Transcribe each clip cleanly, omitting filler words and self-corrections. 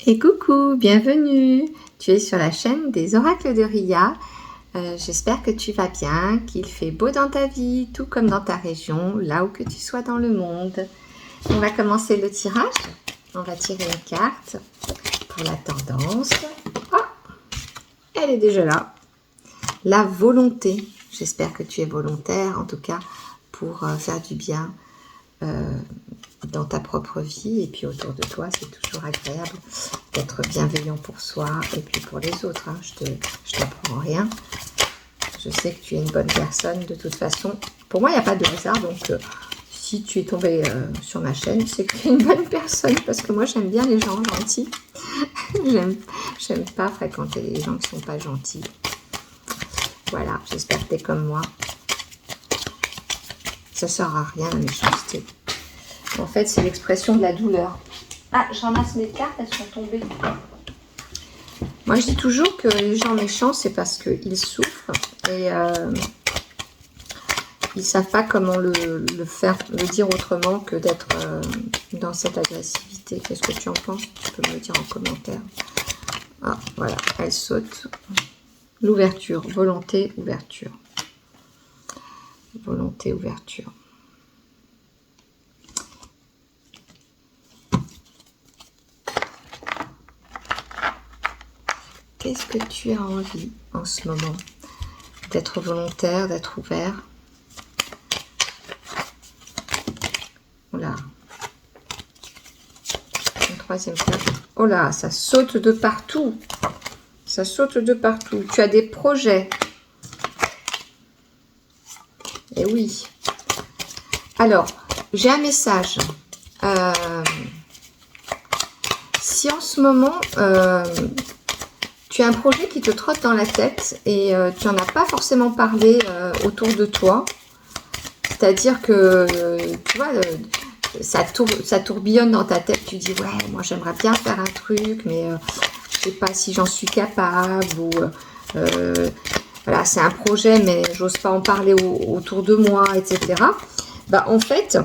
Et coucou, bienvenue. Tu es sur la chaîne des oracles de Ria. J'espère que tu vas bien, qu'il fait beau dans ta vie, tout comme dans ta région, là où que tu sois dans le monde. On va commencer le tirage. On va tirer une carte pour la tendance. Ah, elle est déjà là. La volonté. J'espère que tu es volontaire, en tout cas, pour faire du bien dans ta propre vie et puis autour de toi. C'est toujours agréable d'être bienveillant pour soi et puis pour les autres. Hein. Je t'apprends rien. Je sais que tu es une bonne personne de toute façon. Pour moi, il n'y a pas de hasard. Donc, si tu es tombé sur ma chaîne, c'est que tu es une bonne personne. Parce que moi, j'aime bien les gens gentils. J'aime pas fréquenter les gens qui ne sont pas gentils. Voilà, j'espère que tu es comme moi. Ça ne sert à rien la méchanceté. En fait, c'est l'expression de la douleur. Ah, je ramasse mes cartes, elles sont tombées. Moi, je dis toujours que les gens méchants, c'est parce qu'ils souffrent et ils ne savent pas comment le dire autrement que d'être dans cette agressivité. Qu'est-ce que tu en penses? Tu peux me le dire en commentaire. Ah, voilà, elle saute. L'ouverture, volonté, ouverture. Volonté, ouverture. Qu'est-ce que tu as envie en ce moment? D'être volontaire, d'être ouvert. Voilà. Une troisième carte. Oh là, ça saute de partout. Ça saute de partout. Tu as des projets. Eh oui. Alors, j'ai un message. Si en ce moment... tu as un projet qui te trotte dans la tête et tu n'en as pas forcément parlé autour de toi. C'est-à-dire que, tu vois, ça tourbillonne dans ta tête. Tu dis, ouais, moi j'aimerais bien faire un truc, mais je ne sais pas si j'en suis capable. Ou voilà, c'est un projet, mais j'ose pas en parler autour de moi, etc. Bah, en fait,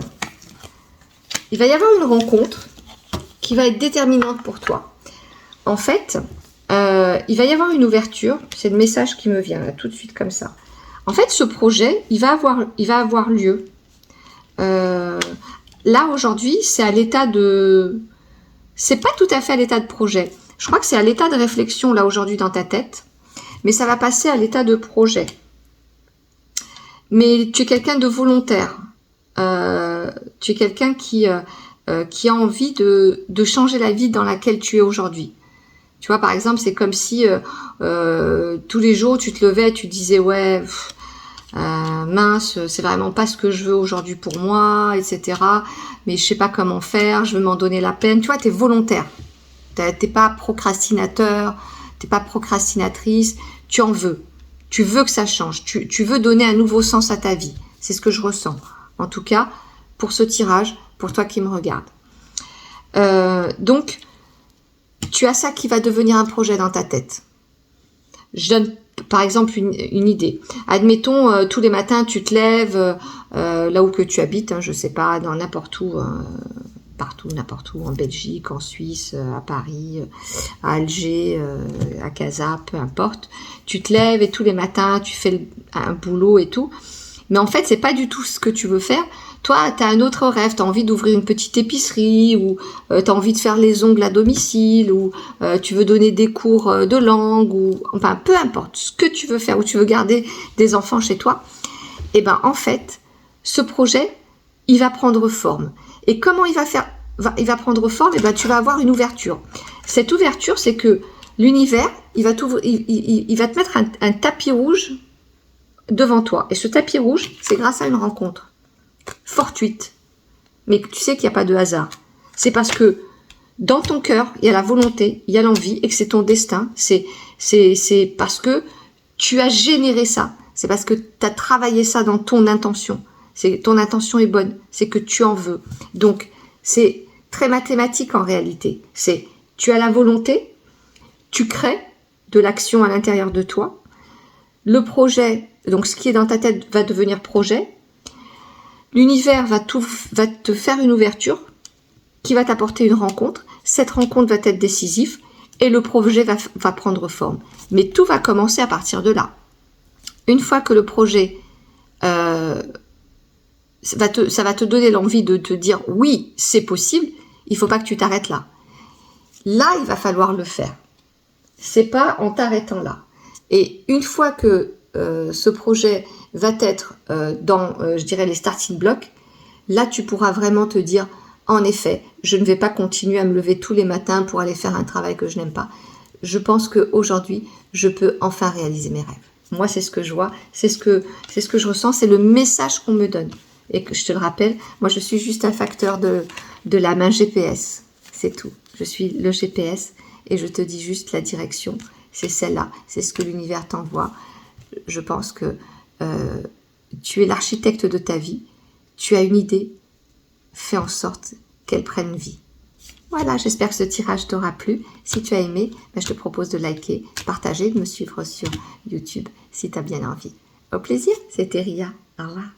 il va y avoir une rencontre qui va être déterminante pour toi. En fait... il va y avoir une ouverture, c'est le message qui me vient là tout de suite comme ça. En fait, ce projet, il va avoir lieu. Là aujourd'hui, c'est à l'état de, c'est pas tout à fait à l'état de projet. Je crois que c'est à l'état de réflexion là aujourd'hui dans ta tête, mais ça va passer à l'état de projet. Mais tu es quelqu'un de volontaire. Tu es quelqu'un qui a envie de changer la vie dans laquelle tu es aujourd'hui. Tu vois, par exemple, c'est comme si tous les jours, tu te levais et tu disais, ouais, mince, c'est vraiment pas ce que je veux aujourd'hui pour moi, etc. Mais je sais pas comment faire, je veux m'en donner la peine. Tu vois, tu es volontaire. T'es pas procrastinateur, t'es pas procrastinatrice, tu en veux. Tu veux que ça change, tu veux donner un nouveau sens à ta vie. C'est ce que je ressens. En tout cas, pour ce tirage, pour toi qui me regarde. Donc, tu as ça qui va devenir un projet dans ta tête. Je donne par exemple une idée. Admettons, tous les matins, tu te lèves là où que tu habites, hein, je sais pas, dans n'importe où, partout, n'importe où, en Belgique, en Suisse, à Paris, à Alger, à Casa, peu importe. Tu te lèves et tous les matins, tu fais un boulot et tout. Mais en fait, c'est pas du tout ce que tu veux faire. Toi, tu as un autre rêve, tu as envie d'ouvrir une petite épicerie, ou tu as envie de faire les ongles à domicile, ou tu veux donner des cours de langue, ou enfin, peu importe ce que tu veux faire, ou tu veux garder des enfants chez toi. Et ben en fait, ce projet, il va prendre forme. Et comment il va prendre forme? Et ben tu vas avoir une ouverture. Cette ouverture, c'est que l'univers, il va te mettre un tapis rouge devant toi. Et ce tapis rouge, c'est grâce à une rencontre fortuite. Mais tu sais qu'il n'y a pas de hasard. C'est parce que dans ton cœur, il y a la volonté, il y a l'envie, et que c'est ton destin. C'est parce que tu as généré ça. C'est parce que tu as travaillé ça dans ton intention. Ton intention est bonne. C'est que tu en veux. Donc, c'est très mathématique en réalité. Tu as la volonté, tu crées de l'action à l'intérieur de toi. Le projet, donc ce qui est dans ta tête va devenir projet. L'univers va te faire une ouverture qui va t'apporter une rencontre. cette rencontre va être décisive et le projet va prendre forme. Mais tout va commencer à partir de là. Une fois que le projet, ça va te donner l'envie de te dire oui, c'est possible, il ne faut pas que tu t'arrêtes là. Là, il va falloir le faire. C'est pas en t'arrêtant là. Et une fois que ce projet va être dans, je dirais, les starting blocks, là, tu pourras vraiment te dire, en effet, je ne vais pas continuer à me lever tous les matins pour aller faire un travail que je n'aime pas. Je pense qu'aujourd'hui, je peux enfin réaliser mes rêves. Moi, c'est ce que je vois, c'est ce que je ressens, c'est le message qu'on me donne. Et que je te le rappelle, moi, je suis juste un facteur de la main GPS. C'est tout. Je suis le GPS et je te dis juste la direction. C'est celle-là, c'est ce que l'univers t'envoie. Je pense que tu es l'architecte de ta vie. Tu as une idée, fais en sorte qu'elle prenne vie. Voilà, j'espère que ce tirage t'aura plu. Si tu as aimé, je te propose de liker, partager, de me suivre sur YouTube si tu as bien envie. Au plaisir, c'était Ria. Au revoir.